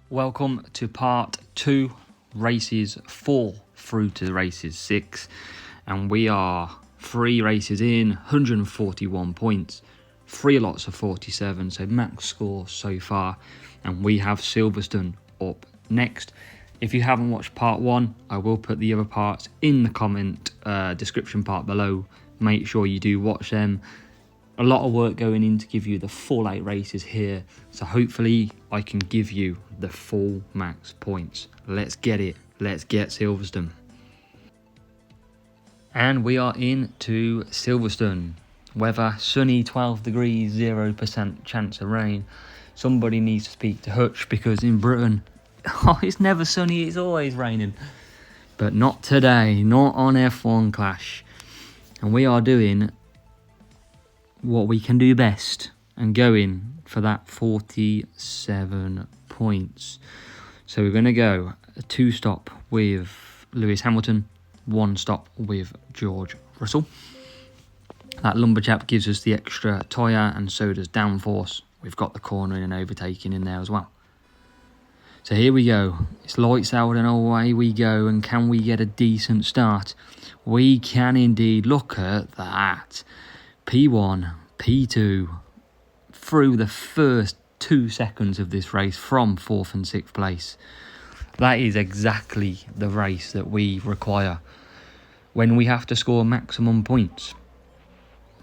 Welcome to part 2, races 4 through to races 6, and we are 3 races in, 141 points, 3 lots of 47, so max score so far, and we have Silverstone up next. If you haven't watched part 1, I will put the other parts in the comment description part below. Make sure you do watch them. A lot of work going in to give you the full 8 races here, so hopefully I can give you the full max points. Let's get it. Let's get Silverstone. And we are into Silverstone. Weather sunny, 12 degrees, 0% chance of rain. Somebody needs to speak to Hutch because in Britain, it's never sunny, it's always raining. But not today, not on F1 Clash. And we are doing what we can do best and going for that 47 points. So we're going to go a 2-stop with Lewis Hamilton, 1 stop with George Russell. That lumberjack gives us the extra tyre, and so does downforce. We've got the cornering and overtaking in there as well. So here we go. It's lights out and away we go. And can we get a decent start? We can indeed. Look at that. P1, P2, through the first 2 seconds of this race from 4th and 6th place. That is exactly the race that we require when we have to score maximum points.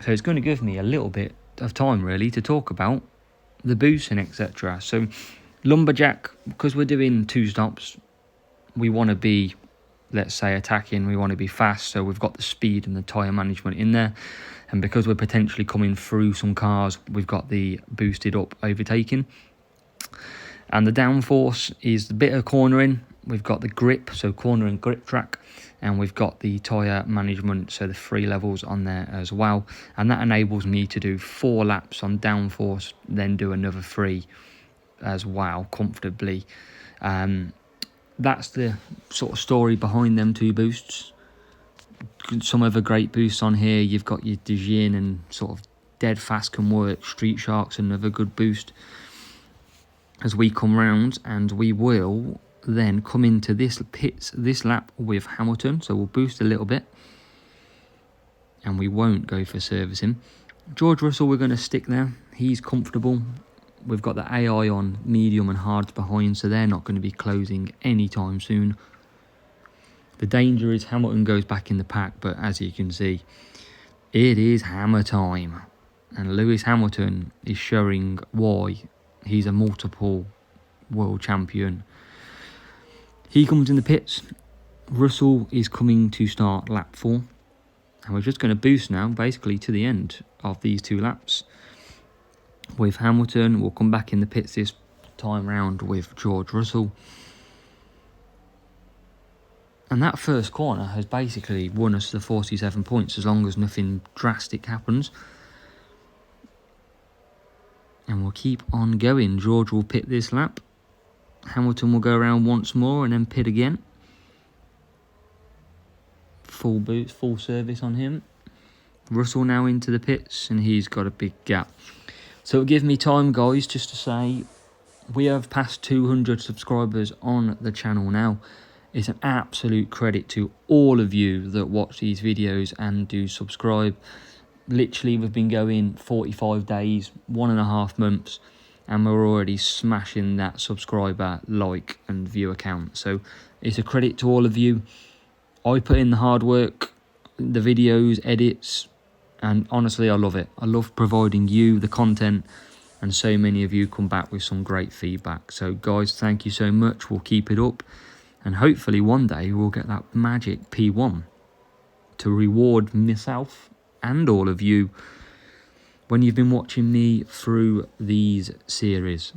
So it's going to give me a little bit of time really to talk about the boosting, etc. So lumberjack, because we're doing 2 stops, we want to be, let's say, attacking, we want to be fast, so we've got the speed and the tyre management in there. And because we're potentially coming through some cars, we've got the boosted up overtaking. And the downforce is the bit of cornering. We've got the grip, so corner and grip track. And we've got the tyre management, so the 3 levels on there as well. And that enables me to do 4 laps on downforce, then do another 3 as well, comfortably. That's the sort of story behind them 2 boosts. Some other great boosts on here. You've got your Dijin and sort of Dead Fast Can Work. Street Shark's another good boost as we come round, and we will then come into this pits this lap with Hamilton, so we'll boost a little bit and we won't go for servicing. George Russell, we're going to stick there. He's comfortable. We've got the AI on medium and hards behind, so they're not going to be closing anytime soon. The danger is Hamilton goes back in the pack, but as you can see, it is hammer time. And Lewis Hamilton is showing why he's a multiple world champion. He comes in the pits. Russell is coming to start lap 4. And we're just going to boost now, basically, to the end of these 2 laps. With Hamilton, we'll come back in the pits this time round with George Russell. And that first corner has basically won us the 47 points as long as nothing drastic happens. And we'll keep on going. George will pit this lap. Hamilton will go around once more and then pit again. Full boots, full service on him. Russell now into the pits, and he's got a big gap. So it'll give me time, guys, just to say we have passed 200 subscribers on the channel now. It's an absolute credit to all of you that watch these videos and do subscribe. Literally, we've been going 45 days, 1.5 months, and we're already smashing that subscriber, like, and view count. So it's a credit to all of you. I put in the hard work, the videos, edits, and honestly, I love it. I love providing you the content, and so many of you come back with some great feedback. So guys, thank you so much. We'll keep it up. And hopefully one day we'll get that magic P1 to reward myself and all of you when you've been watching me through these series.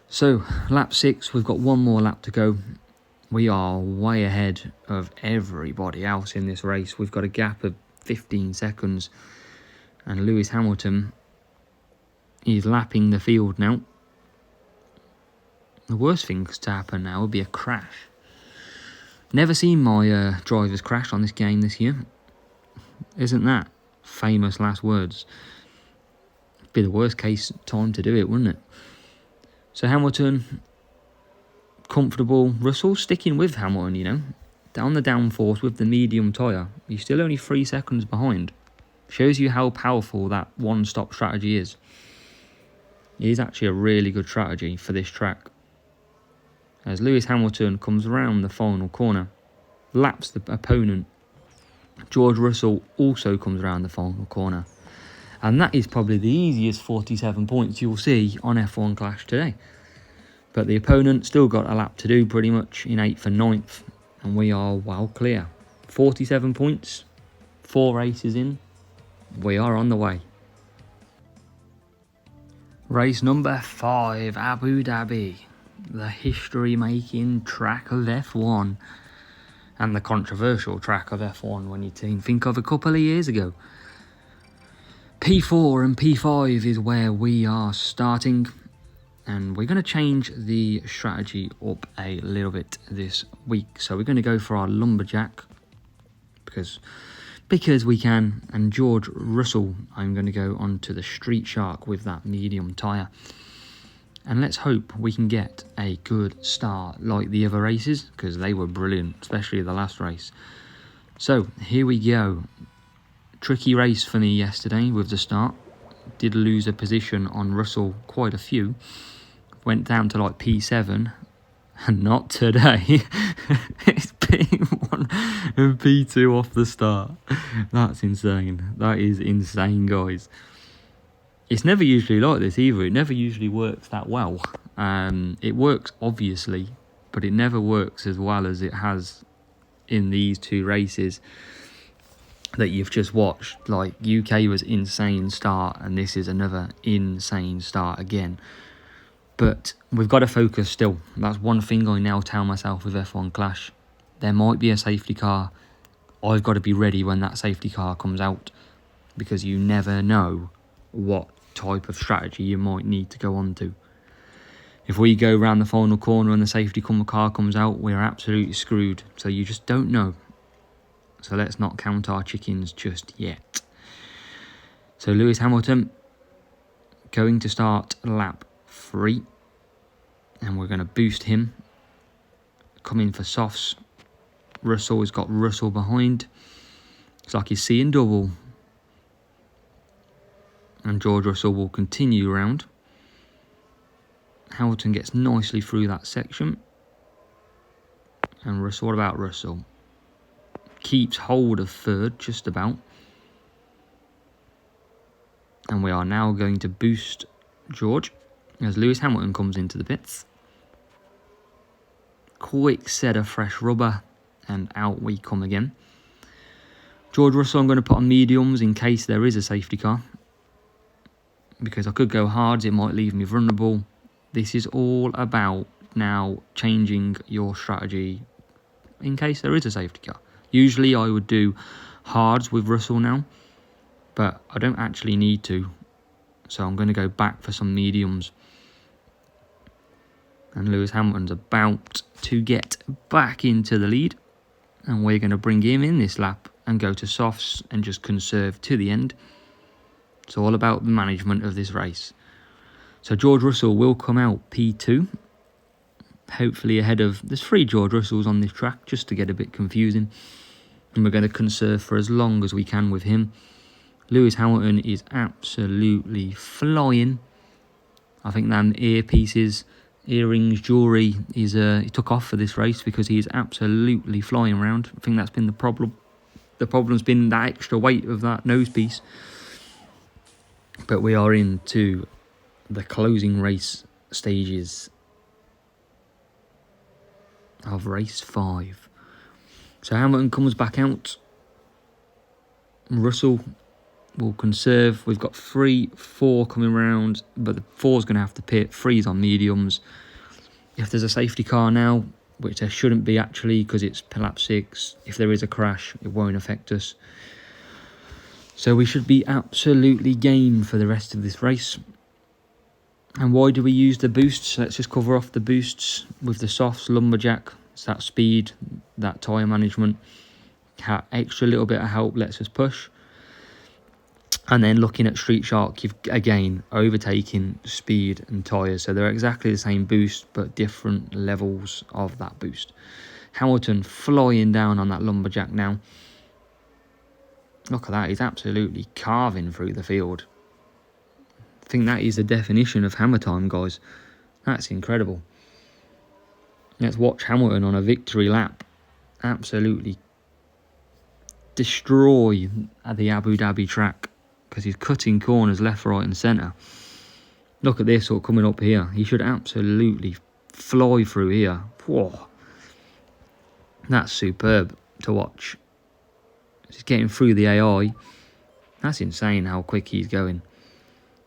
So, lap 6, we've got 1 more lap to go. We are way ahead of everybody else in this race. We've got a gap of 15 seconds. And Lewis Hamilton is lapping the field now. The worst things to happen now would be a crash. Never seen my drivers crash on this game this year. Isn't that famous last words? Be the worst case time to do it, wouldn't it? So Hamilton, comfortable. Russell sticking with Hamilton, you know. Down the downforce with the medium tyre. He's still only 3 seconds behind. Shows you how powerful that one-stop strategy is. It is actually a really good strategy for this track. As Lewis Hamilton comes around the final corner, laps the opponent. George Russell also comes around the final corner. And that is probably the easiest 47 points you'll see on F1 Clash today. But the opponent still got a lap to do pretty much in 8th and 9th. And we are well clear. 47 points, 4 races in. We are on the way. Race number 5, Abu Dhabi. The history-making track of F1. And the controversial track of F1 when you think of a couple of years ago. P4 and P5 is where we are starting. And we're going to change the strategy up a little bit this week. So we're going to go for our Lumberjack. Because we can. And George Russell, I'm going to go onto the Street Shark with that medium tyre. And let's hope we can get a good start like the other races, because they were brilliant, especially the last race. So, here we go. Tricky race for me yesterday with the start. Did lose a position on Russell, quite a few. Went down to like P7, and not today. It's P1 and P2 off the start. That's insane. That is insane, guys. It's never usually like this either. It never usually works that well. It works, obviously, but it never works as well as it has in these 2 races that you've just watched. Like, UK was insane start, and this is another insane start again. But we've got to focus still. That's one thing I now tell myself with F1 Clash. There might be a safety car. I've got to be ready when that safety car comes out, because you never know what type of strategy you might need to go on to. If we go around the final corner and the safety car comes out, we're absolutely screwed. So you just don't know. So let's not count our chickens just yet. So Lewis Hamilton going to start lap 3. And we're going to boost him. Coming for softs. Russell has got Russell behind. It's like he's seeing double. And George Russell will continue around. Hamilton gets nicely through that section. And Russell, what about Russell? Keeps hold of 3rd, just about. And we are now going to boost George as Lewis Hamilton comes into the pits. Quick set of fresh rubber, and out we come again. George Russell, I'm going to put on mediums in case there is a safety car, because I could go hards, it might leave me vulnerable. This is all about now changing your strategy in case there is a safety car. Usually I would do hards with Russell now, but I don't actually need to. So I'm going to go back for some mediums. And Lewis Hamilton's about to get back into the lead. And we're going to bring him in this lap and go to softs and just conserve to the end. It's all about the management of this race. So George Russell will come out P2. Hopefully ahead of... There's 3 George Russells on this track, just to get a bit confusing. And we're going to conserve for as long as we can with him. Lewis Hamilton is absolutely flying. I think them earpieces, earrings, jewellery, he took off for this race because he is absolutely flying around. I think that's been the problem. The problem's been that extra weight of that nose piece. But we are into the closing race stages of race 5. So Hamilton comes back out. Russell will conserve. We've got 3, 4 coming round, but the 4's going to have to pit. 3's on mediums. If there's a safety car now, which there shouldn't be actually because it's lap 6, if there is a crash, it won't affect us. So we should be absolutely game for the rest of this race. And why do we use the boosts? Let's just cover off the boosts with the softs. Lumberjack, it's that speed, that tyre management. Extra little bit of help lets us push. And then looking at Street Shark, you've again overtaken speed and tyres. So they're exactly the same boost, but different levels of that boost. Hamilton flying down on that Lumberjack now. Look at that, he's absolutely carving through the field. I think that is the definition of hammer time, guys. That's incredible. Let's watch Hamilton on a victory lap absolutely destroy the Abu Dhabi track, because he's cutting corners left, right and centre. Look at this all coming up here. He should absolutely fly through here. Whoa. That's superb to watch. He's getting through the AI. That's insane how quick he's going.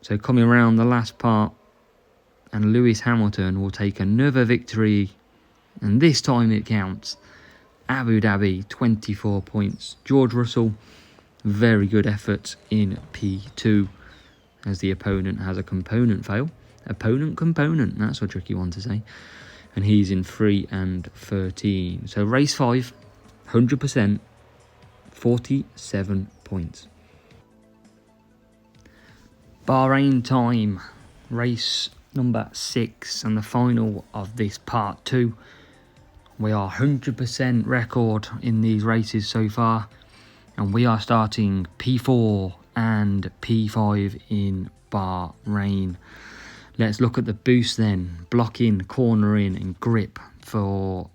So coming around the last part, and Lewis Hamilton will take another victory, and this time it counts. Abu Dhabi, 24 points. George Russell, very good effort in P2, as the opponent has a component fail. Component, that's a tricky one to say. And he's in 3 and 13. So race 5, 100%, 47 points. Bahrain time, race number 6 and the final of this part 2. We are 100% record in these races so far, and we are starting P4 and P5 in Bahrain. Let's look at the boost then. Blocking, cornering and grip for...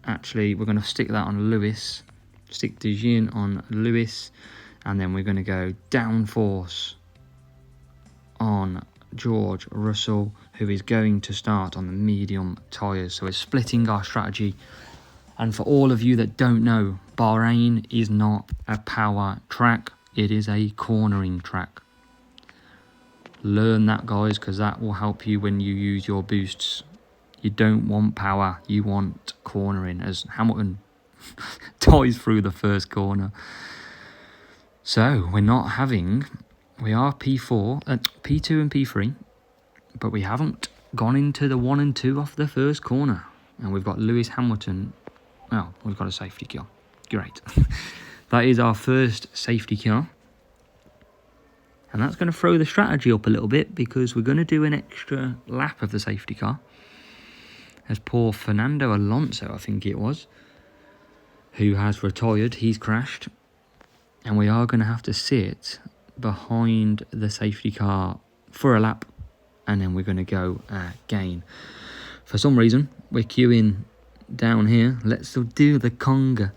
Actually, we're going to stick that on Lewis. Stick De Jean on Lewis, and then we're going to go downforce on George Russell, who is going to start on the medium tyres. So we're splitting our strategy. And for all of you that don't know, Bahrain is not a power track. It is a cornering track. Learn that, guys, because that will help you when you use your boosts. You don't want power, you want cornering, as Hamilton dies through the first corner. So we are P4, P2 and P3, but we haven't gone into the 1 and 2 off the first corner. And we've got Lewis Hamilton. Oh, we've got a safety car. Great. That is our first safety car. And that's going to throw the strategy up a little bit, because we're going to do an extra lap of the safety car. As poor Fernando Alonso, I think it was, who has retired, he's crashed. And we are going to have to sit behind the safety car for a lap, and then we're going to go again. For some reason, we're queuing down here. Let's do the conga.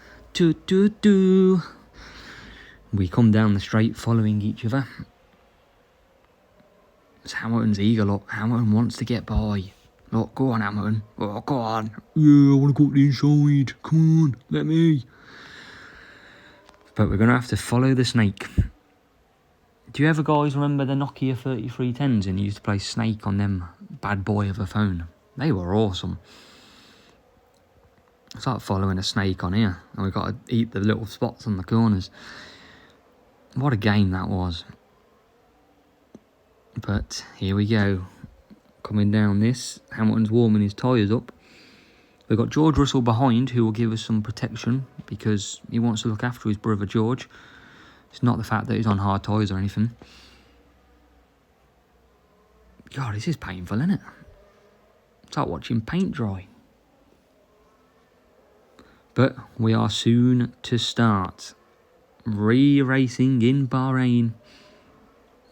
We come down the straight following each other. It's Hamilton's eager, look. Hamilton wants to get by. Look, go on, Hamilton. Oh, go on. Yeah, I want to go to the inside. Come on, let me. But we're going to have to follow the snake. Do you ever guys remember the Nokia 3310s and you used to play Snake on them bad boy of a phone? They were awesome. It's like following a snake on here, and we've got to eat the little spots on the corners. What a game that was. But here we go. Coming down this, Hamilton's warming his tyres up. We've got George Russell behind, who will give us some protection, because he wants to look after his brother George. It's not the fact that he's on hard tyres or anything. God, this is painful, isn't it? It's like watching paint dry. But we are soon to start re-racing in Bahrain.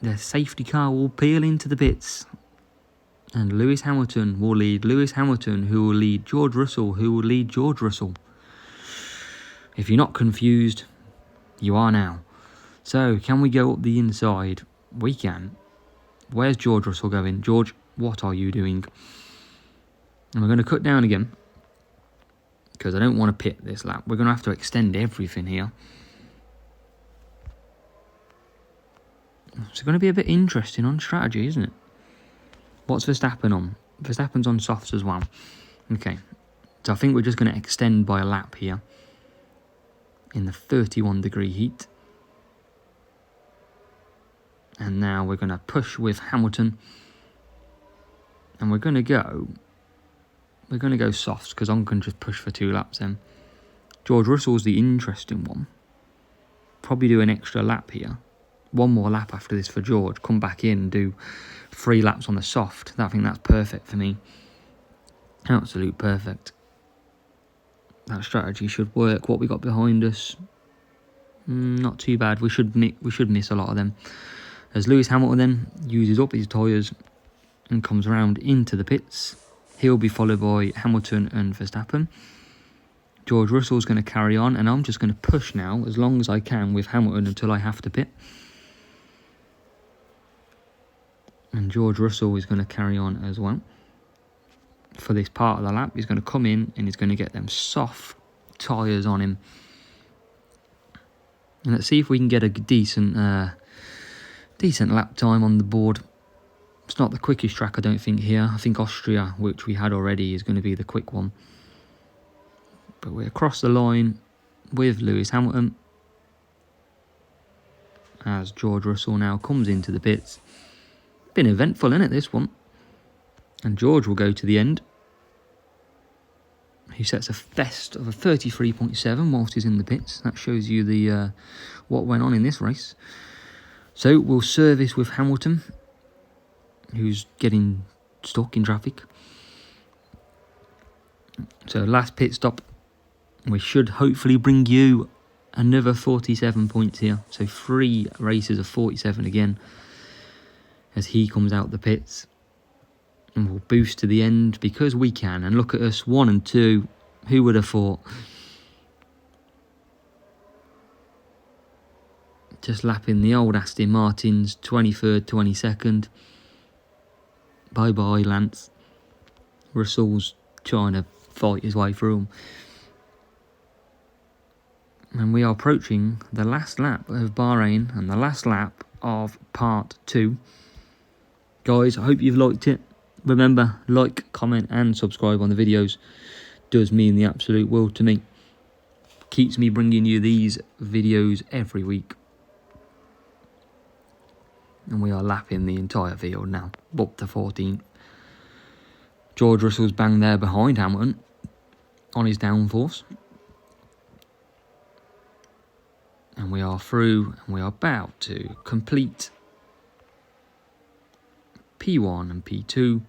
The safety car will peel into the bits. And Lewis Hamilton will lead Lewis Hamilton, who will lead George Russell, who will lead George Russell. If you're not confused, you are now. So, can we go up the inside? We can. Where's George Russell going? George, what are you doing? And we're going to cut down again, because I don't want to pit this lap. We're going to have to extend everything here. It's going to be a bit interesting on strategy, isn't it? What's Verstappen on? Verstappen's on softs as well. Okay. So I think we're just going to extend by a lap here in the 31 degree heat. And now we're going to push with Hamilton. And we're going to go softs, because I can just push for 2 laps then. George Russell's the interesting one. Probably do an extra lap here. one more lap after this for George, come back in and do 3 laps on the soft. I think that's perfect for me. Absolute perfect. That strategy should work. What we got behind us, not too bad. We should miss a lot of them. As Lewis Hamilton then uses up his tyres and comes around into the pits, he'll be followed by Hamilton and Verstappen. George Russell's going to carry on, and I'm just going to push now as long as I can with Hamilton until I have to pit. And George Russell is going to carry on as well. For this part of the lap, he's going to come in and he's going to get them soft tyres on him. And let's see if we can get a decent lap time on the board. It's not the quickest track, I don't think, here. I think Austria, which we had already, is going to be the quick one. But we're across the line with Lewis Hamilton as George Russell now comes into the pits. Been eventful, isn't it, this one? And George will go to the end. He sets a best of a 33.7 whilst he's in the pits. That shows you the what went on in this race. So we'll service with Hamilton, who's getting stuck in traffic. So last pit stop. We should hopefully bring you another 47 points here. So 3 races of 47 again as he comes out the pits. And we'll boost to the end because we can. And look at us, 1 and 2. Who would have thought? Just lapping the old Aston Martins, 23rd, 22nd. Bye-bye, Lance. Russell's trying to fight his way through them. And we are approaching the last lap of Bahrain and the last lap of part 2. Guys, I hope you've liked it. Remember, like, comment and subscribe on the videos. Does mean the absolute world to me. Keeps me bringing you these videos every week. And we are lapping the entire field now, up to 14th. George Russell's bang there behind Hamilton on his downforce. And we are through, and we are about to complete P1 and P2.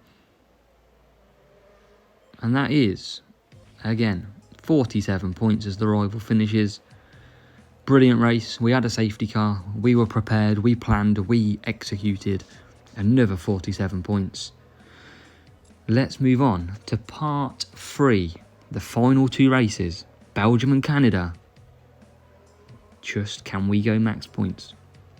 And that is, again, 47 points as the rival finishes. Brilliant race. We had a safety car. We were prepared. We planned. We executed. Another 47 points. Let's move on to part 3. The final 2 races. Belgium and Canada. Just can we go max points?